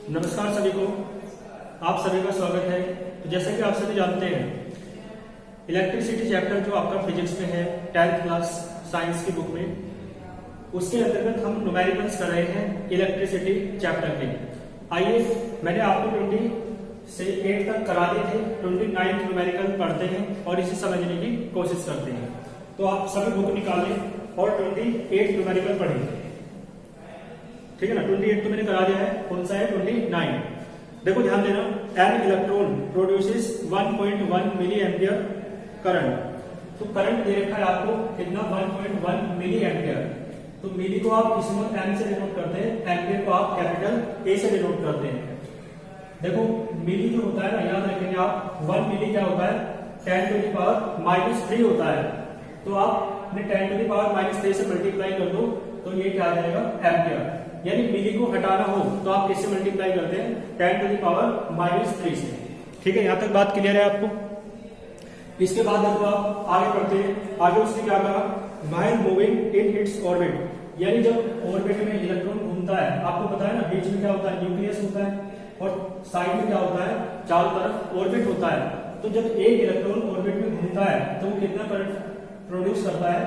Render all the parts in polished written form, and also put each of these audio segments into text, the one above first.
नमस्कार सभी को, आप सभी का स्वागत है। तो जैसे कि आप सभी जानते हैं, इलेक्ट्रिसिटी चैप्टर जो आपका फिजिक्स में है 10th क्लास साइंस की बुक में, उसके अंतर्गत हम न्यूमेरिकल्स कर रहे हैं इलेक्ट्रिसिटी चैप्टर के। आइए, मैंने आपको 20 से 8 तक करा दिए थे, 29 न्यूमेरिकल पढ़ते हैं और इसे समझने की कोशिश करते हैं। तो आप सभी बुक निकालें और 28 न्यूमेरिकल पढ़ें, ठीक है ना। 28 तो मैंने करा दिया है, कौन सा है 29। देखो ध्यान देना, an electron produces 1.1 milli ampere current. तो करंट दे रखा है आपको कितना, 1.1 मिली एम्पियर। तो मिली को आप स्मॉल एम से डिनोट करते हैं, एम्पियर को आप कैपिटल ए से डिनोट करते हैं। देखो मिली जो होता है ना, याद रखेंगे आप, 1 मिली क्या होता है, 10⁻³ होता है। तो आप अपने 10⁻³ से मल्टीप्लाई कर दो तो ये क्या आ जाएगा, एम्पियर। यानी मिली को हटाना हो तो आप किससे मल्टीप्लाई करते हैं, 10⁻³ से। ठीक है, यहां तक बात क्लियर है आपको। इसके बाद देखो आप आगे बढ़ते हैं। आगे उसने क्या कहा, while moving in its orbit, यानी जब ऑर्बिट में इलेक्ट्रॉन घूमता है, आपको पता है ना बीच में क्या होता है, न्यूक्लियस होता है और साइड में क्या होता है, चारों तरफ ऑर्बिट होता है। तो जब एक इलेक्ट्रॉन ऑर्बिट में घूमता है तो वो कितना करंट प्रोड्यूस करता है,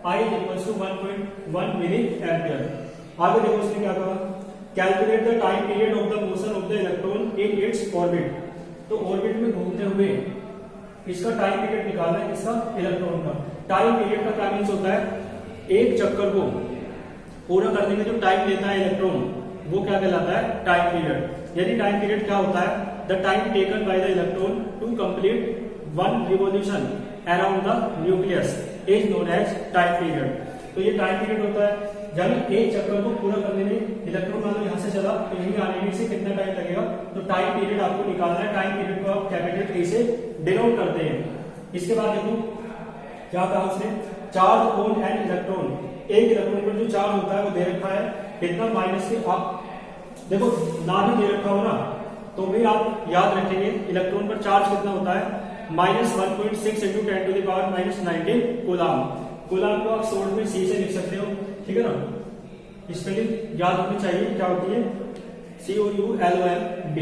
I = 1.1 मिली एम्पियर। आगे देखो उसने क्या कहा, calculate the time period of the motion of the electron in its orbit. तो ऑर्बिट में घूमते हुए इसका टाइम पीरियड निकालना है, किसका, इलेक्ट्रॉन का। टाइम पीरियड का क्या मीन्स होता है, एक चक्कर को पूरा करने में जो टाइम लेता है इलेक्ट्रॉन, वो क्या कहलाता है, टाइम पीरियड। यानी टाइम पीरियड क्या होता है, the time taken by the electron to complete 1 revolution around the nucleus is known as time period. तो ये टाइम पीरियड होता है, यानी एक चक्कर को पूरा करने में इलेक्ट्रॉन मान लो यहां से चला तो यहीं आने में से कितना टाइम लगेगा। तो टाइम पीरियड आपको निकालना है, टाइम पीरियड को आप कैपिटल टी से डिनोट करते हैं। इसके बाद देखो क्या कहा उसने, चार्ज ऑन एन इलेक्ट्रॉन, एक इलेक्ट्रॉन पर जो चार्ज होता है वो दे रखा है कितना, माइनस के। आप देखो ना भी दे रखा हो ना तो भी आप याद रखेंगे इलेक्ट्रॉन पर चार्ज कितना होता है, -1.6 × 10⁻⁻19 कूलाम। कूलाम को आप शॉर्ट में सी से लिख सकते हो, ठीक है ना। स्पेलिंग याद होनी चाहिए, क्या होती है, COULOMB।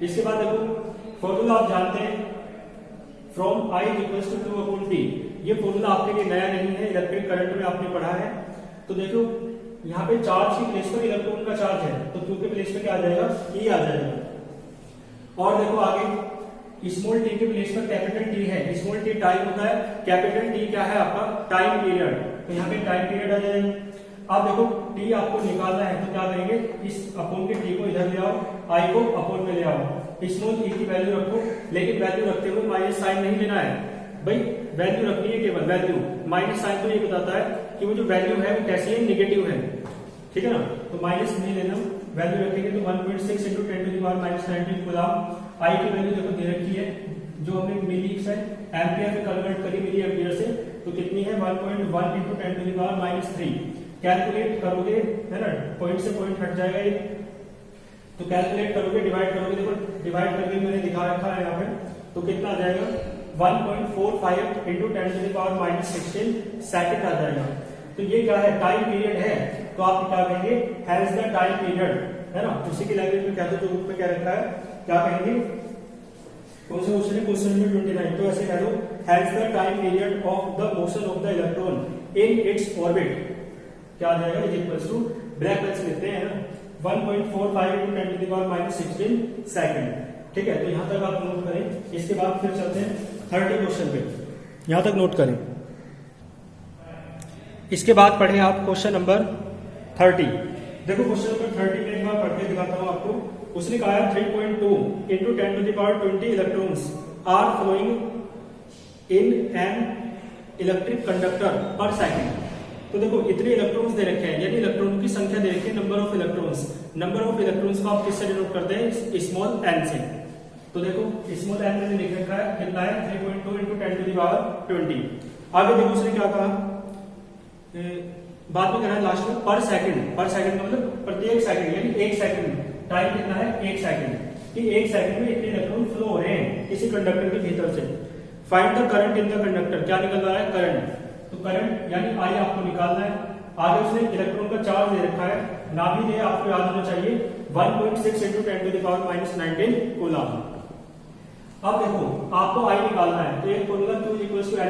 इसके बाद देखो फॉर्मूला आप जानते हैं, फ्रॉम I = 2/T। ये फॉर्मूला आपके लिए नया नहीं है, इलेक्ट्रिक करंट में आपने पढ़ा है। तो देखो यहाँ पे चार्ज की प्लेस पर इलेक्ट्रॉन का चार्ज है, तो Q के प्लेस पे क्या आ जाएगा, E आ जाएगा। और देखो आगे स्मॉल टी के प्लेस पर कैपिटल टी है, स्मॉल टी टाइम होता है, कैपिटल टी क्या है आपका, टाइम पीरियड। तो यहाँ पे टाइम पीरियड आ जाएगा। अब देखो टी आपको निकालना है तो क्या करेंगे, इस अपॉन के टी को इधर ले आओ, आई को अपॉन में ले आओ, स्मॉल ई की वैल्यू रखो, लेकिन वैल्यू रखते हुए माइनस साइन नहीं लेना है भाई, वैल्यू रखनी है केवल वैल्यू। माइनस साइन तो ये बताता है कि वो जो वैल्यू है वो कैसी है, निगेटिव है, ठीक है ना। तो माइनस नहीं लेना, वैल्यू रखेंगे तो 1.6 × 10⁻⁻19 कूलाम। आई की वैल्यू देखो दे रखी है, जो हमने मिली से एम्पियर में कन्वर्ट करी मिली एम्पियर से, तो कितनी है, 1.1 × 10⁻³ कैलकुलेट करोगे, है ना, पॉइंट से पॉइंट हट जाएगा ये। तो कैलकुलेट करोगे, डिवाइड करोगे, देखो डिवाइड करके मैंने दिखा रखा है यहाँ पे, तो कितना आ जाएगा, 1.45 × 10⁻16 सेकंड आ जाएगा। तो ये क्या है, टाइम पीरियड है। तो आप क्या कहेंगे, हैज द टाइम पीरियड, है ना। उसी की लैंग्वेज में कह दो जो बुक में क्या रखा है, क्या कहेंगे, कौन से क्वेश्चन है, क्वेश्चन नंबर 29। तो ऐसे कह दो, hence the time period of the motion of the electron in its orbit, क्या आ जाएगा, is equals to, black pen से लिखते हैं ना, 1.45 × 10⁻16 सेकंड। ठीक है, तो यहां तक आप नोट करें। इसके बाद फिर चलते हैं 30 क्वेश्चन पे, यहां तक नोट करें। इसके बाद पढ़े आप क्वेश्चन नंबर 30। देखो क्वेश्चन नंबर 30 में एक बार पढ़ के दिखाता हूं आपको। उसने कहा है 3.2 × 10⁻20 electrons are flowing in an electric conductor per second. तो देखो इतने इलेक्ट्रॉन्स दे रखे हैं, यानी इलेक्ट्रॉन की संख्या दे रखी है, number of electrons. Number of electrons को आप किससे डिनोट करते हैं, स्मॉल एन से। तो देखो स्मॉल एन मैंने लिख रखा है, कितना है, 3.2 × 10⁻20। आगे देखो उसने क्या कहा, बाद में करना है लास्ट में, पर सेकंड। पर सेकंड का मतलब प्रत्येक सेकंड, यानी एक सेकंड, टाइम कितना है, एक सेकंड, कि एक सेकंड में इतने इलेक्ट्रॉन फ्लो हो रहे हैं किसी कंडक्टर के भीतर से। Find the current in the conductor, क्या निकल रहा है, करंट। तो करंट यानी आई आपको निकालना है, आगे उसने इलेक्ट्रॉन का चार्ज दे रखा है, नाभि दे, आपको याद होना चाहिए 1.6 × 10⁻⁻⁹ कूलम। अब देखो आपको आई निकालना है, तो एक फॉर्मूला Q =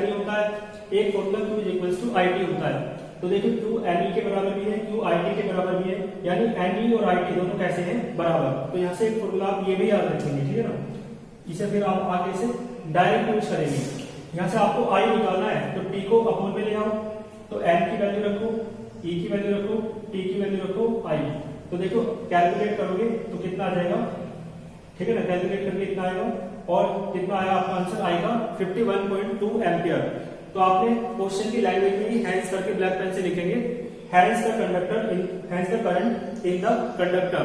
Ne होता है, एक फॉर्मूला Q = IT होता है। तो देखिए Q Ne के बराबर भी है, Q IT के बराबर भी है, यानी Ne और IT दोनों कैसे हैं, बराबर। तो यहाँ से एक फॉर्मूला आप ये भी याद रखेंगे, ठीक है ना। इसे फिर आप आगे से डायरेक्ट यूज करेंगे। यहाँ से आपको I निकालना है, तो T को अपॉन में ले आओ, तो N की वैल्यू रखो, E की वैल्यू रखो, T की वैल्यू रखो, I। तो देखो कैलकुलेट करोगे तो कितना आ जाएगा, ठीक है ना, कैलकुलेट करके कितना आएगा, और कितना आया आपका आंसर आएगा 51.2 एम्पियर। तो आपने क्वेश्चन की लैंग्वेज में ही हैंस करके ब्लैक पेन से लिखेंगे, hence the current in the conductor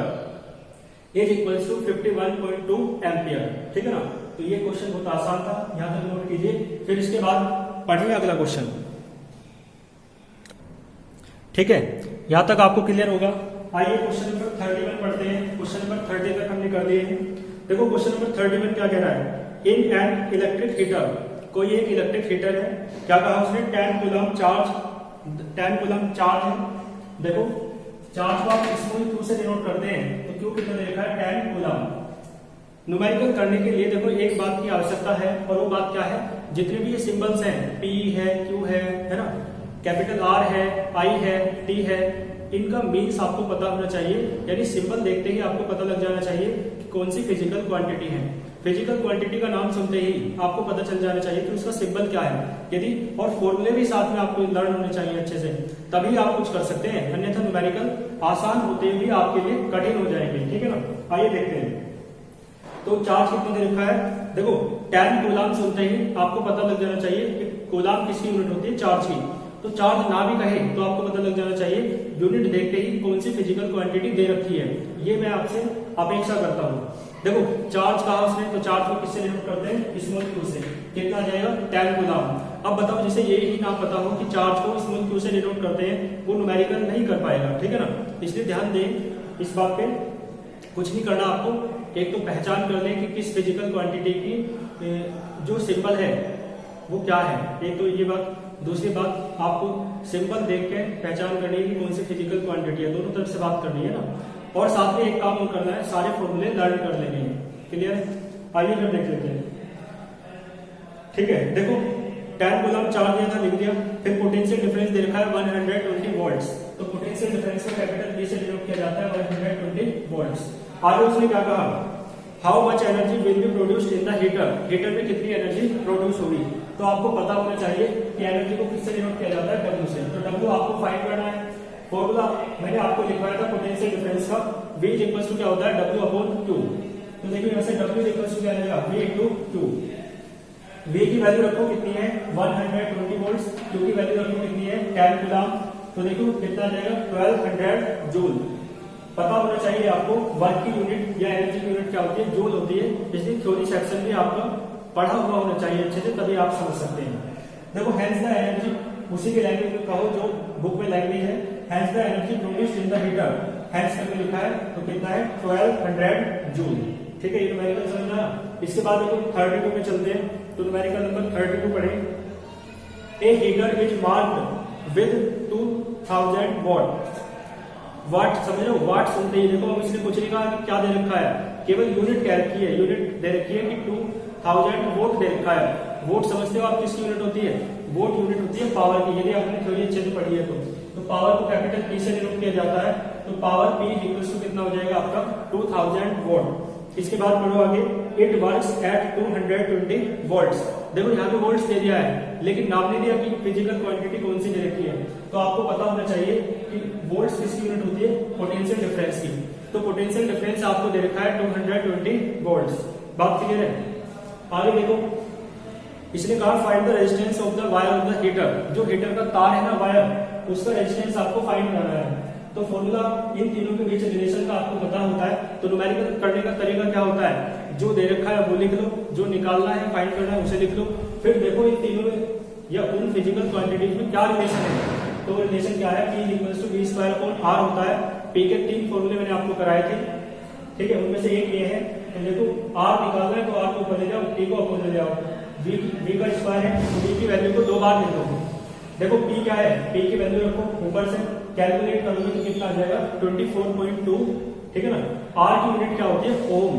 is equals to 51.2 ampere, ठीक है ना। तो ये क्वेश्चन बहुत आसान था, यहां तक नोट कीजिए, फिर इसके बाद पढ़िए अगला क्वेश्चन, ठीक है। यहां तक आपको क्लियर होगा। आइए क्वेश्चन नंबर 31 पढ़ते हैं। क्वेश्चन नंबर 30 तक हमने कर दिए हैं। देखो क्वेश्चन नंबर 31 क्या कह रहा है, इन एन इलेक्ट्रिक हीटर, कोई एक इलेक्ट्रिक हीटर है, क्या कहा उसने, 10 कूलम चार्ज है। देखो चार्ज को आप स्मॉल q से डिनोट करते हैं, तो q कितना दे रखा है, 10 कूलम। न्यूमेरिकल करने के लिए देखो एक बात की आवश्यकता है, और वो बात क्या है, जितने भी ये सिंबल्स हैं, P है, Q है ना, कैपिटल R है, I है, T है, इनका मीन्स आपको पता होना चाहिए, यानी सिंबल देखते ही आपको पता लग जाना चाहिए कि कौन सी फिजिकल क्वांटिटी है। फिजिकल क्वांटिटी का नाम सुनते ही आपको पता चल जाना चाहिए कि उसका सिंबल क्या है, यदि और फॉर्मूले भी साथ में आपको लर्न होने चाहिए अच्छे से, तभी आप कुछ कर सकते हैं, अन्यथा न्यूमेरिकल आसान होते हुए आपके लिए कठिन हो जाएंगे, ठीक है ना। आइए देखते हैं। तो चार्ज कितना दे रखा है, देखो 10 कूलम सुनते ही आपको पता लग जाना चाहिए कि कूलम किसकी यूनिट होती है, चार्ज की। तो चार्ज ना भी कहे तो आपको पता लग जाना चाहिए यूनिट देखते ही कौन सी फिजिकल क्वांटिटी दे रखी है, ये मैं आपसे अपेक्षा करता हूँ। देखो चार्ज कहा उसने, तो चार्ज को किससे डिनोट करते हैं, स्मॉल q से, कितना आ जाएगा, 10 कूलम। अब बताओ जिसे ये ही ना पता हो कि चार्ज को स्मॉल q से डिनोट करते हैं, वो न्यूमेरिकल नहीं कर पाएगा, ठीक है ना। इसलिए ध्यान दें इस बात पे, कुछ नहीं करना आपको, एक तो पहचान कर लें कि किस फिजिकल क्वांटिटी की जो सिंबल है वो क्या है, एक तो ये बात। दूसरी बात, आपको सिंबल देख के पहचान करनी है कि कौन सी फिजिकल क्वांटिटी है, दोनों तरफ से बात करनी है ना। और साथ में एक काम और करना है, सारे फॉर्मूले लर्न कर लेने हैं, क्लियर। आइए हम देख लेते हैं, ठीक है। देखो 10 कूलम चार्ज दिया था, लिख दिया, फिर पोटेंशियल डिफरेंस दे रखा है 120 वोल्ट्स, तो पोटेंशियल डिफरेंस को कैपिटल B से डिनोट किया जाता है 120 वोल्ट्स। आगे उसने क्या कहा, how much energy will be produced in the heater, heater में कितनी एनर्जी प्रोड्यूस होगी। तो आपको पता होना चाहिए कि एनर्जी को किससे डिनोट किया जाता है, W से। तो W आपको फाइंड करना है, फॉर्मूला मैंने आपको लिखवाया था पोटेंशियल डिफरेंस का, V इक्वल्स टू क्या होता है, W अपॉन Q। तो देखिए यहाँ से W इक्वल्स टू क्या आएगा, V इंटू Q। V की वैल्यू रखो कितनी है, 120 वोल्ट्स, Q की वैल्यू रखो कितनी है, 10 कूलम। तो देखो कितना आ जाएगा, 1200 जूल। पता होना चाहिए आपको वर्क की यूनिट या एनर्जी की यूनिट क्या होती है, जूल होती है। इसलिए थ्योरी सेक्शन में आपका पढ़ा हुआ होना चाहिए अच्छे से, तभी आप समझ सकते हैं। देखो हेंस द एनर्जी, उसी के लैंग्वेज में कहो जो बुक में लैंग्वेज है, hence the energy produced in the heater, hence करके लिखा है, तो कितना है, 1200 जूल, ठीक है। ये न्यूमेरिकल समझना। इसके बाद देखो 32 पे चलते हैं, तो न्यूमेरिकल नंबर 32 पढ़े। A heater is marked with 2000 watt, watt समझ लो, वाट सुनते ही देखो, अब इसने कुछ नहीं कहा कि क्या दे रखा है, केवल यूनिट कह रखी है, यूनिट दे रखी है कि 2000 वोट दे रखा है। वोट समझते हो आप किसकी यूनिट होती है, वोट यूनिट होती है पावर की, यदि आपने थ्योरी अच्छे से पढ़ी है तो पावर को कैपिटल P से डिनोट किया जाता है, तो पावर P इक्वल्स टू कितना हो जाएगा आपका, 2000 वोट। इसके बाद पढ़ो आगे, इट वर्क्स एट 220 वोल्ट्स। देखो यहाँ पे वोल्ट्स दे दिया है, लेकिन नाम नहीं दिया कि फिजिकल क्वांटिटी कौन सी दे रखी है। तो आपको पता होना चाहिए कि वोल्ट्स किसकी यूनिट होती है, पोटेंशियल डिफरेंस की। तो पोटेंशियल डिफरेंस आपको दे रखा है 220 वोल्ट्स। बात क्लियर है। आगे देखो, इसने कहा find the resistance of the wire of the heater, जो हीटर का तार है ना वायर, उसका रेजिस्टेंस आपको फाइंड करना है। तो फॉर्मूला इन तीनों के बीच रिलेशन का आपको पता होता है। तो न्यूमेरिकल करने का तरीका क्या होता है, जो दे रखा है वो लिख लो, जो निकालना है फाइंड करना है उसे लिख लो, फिर देखो इन तीनों में या उन फिजिकल क्वांटिटीज में क्या रिलेशन है। तो रिलेशन क्या है, P equals to V square upon R होता है। P के 3 फॉर्मूले मैंने आपको कराए थे, ठीक है, उनमें से एक ये है। तो देखो R निकालना है तो R को ऊपर ले जाओ, T को ऊपर ले जाओ, V का स्क्वायर है, तो V की वैल्यू को 2 बार लिख लो, देखो पी क्या है, पी की वैल्यू रखो, ऊपर से कैलकुलेट करोगे तो कितना आ जाएगा 24.2, ठीक है ना। आर की यूनिट क्या होती है, ओम,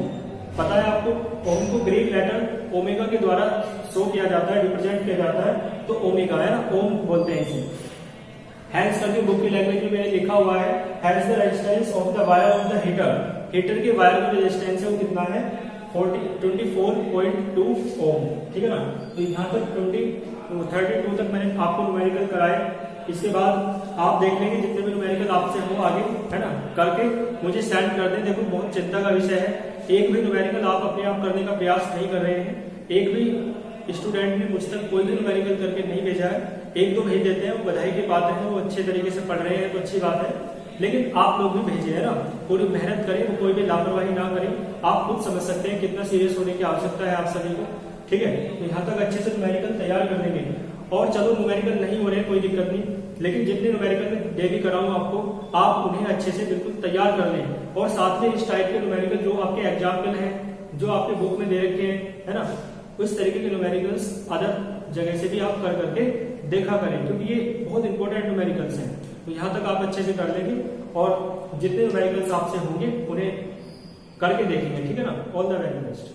पता है आपको। ओम को ग्रीक लेटर ओमेगा के द्वारा शो किया जाता है, रिप्रेजेंट किया जाता है, तो ओमेगा है ना, ओम बोलते हैं इसे। हैंस करके बुक की लैंग्वेज में मैंने लिखा हुआ है, hence the resistance of the wire of the heater, heater के वायर का रेजिस्टेंस है वो कितना है 24.2 ओम, ठीक है ना। तो यहाँ तक 32 तक मैंने आपको न्यूमेरिकल कराए। इसके बाद आप देख लेंगे जितने भी न्यूमेरिकल आपसे हो आगे, है ना, करके मुझे सेंड कर दें। देखो बहुत चिंता का विषय है, एक भी न्यूमेरिकल आप अपने आप करने का प्रयास नहीं कर रहे हैं, एक भी स्टूडेंट ने मुझ तक कोई भी न्यूमेरिकल करके नहीं भेजा है। एक दो भेज देते हैं, वो बधाई की बात है, वो अच्छे तरीके से पढ़ रहे हैं तो अच्छी बात है, लेकिन आप लोग भी भेजे है ना, पूरी मेहनत करें, वो कोई भी लापरवाही ना करें। आप खुद समझ सकते हैं कितना सीरियस होने की आवश्यकता है आप सभी को, ठीक है। तो यहाँ तक अच्छे से न्यूमेरिकल तैयार कर लेंगे। और चलो न्यूमेरिकल नहीं हो रहे कोई दिक्कत नहीं, लेकिन जितने न्यूमेरिकल मैं डेली कराऊंगा आपको, आप उन्हें अच्छे से बिल्कुल तैयार कर लें। और साथ में इस टाइप के न्यूमेरिकल जो आपके एग्जाम्पल हैं, जो आपके बुक में दे रखे हैं, है ना, उस तरीके के न्यूमेरिकल्स अदर जगह से भी आप कर करके देखा करें, क्योंकि ये बहुत इंपॉर्टेंट न्यूमेरिकल्स हैं। तो यहाँ तक आप अच्छे से कर लेंगे और जितने न्यूमेरिकल्स आपसे होंगे उन्हें करके देखेंगे, ठीक है ना। All the very best.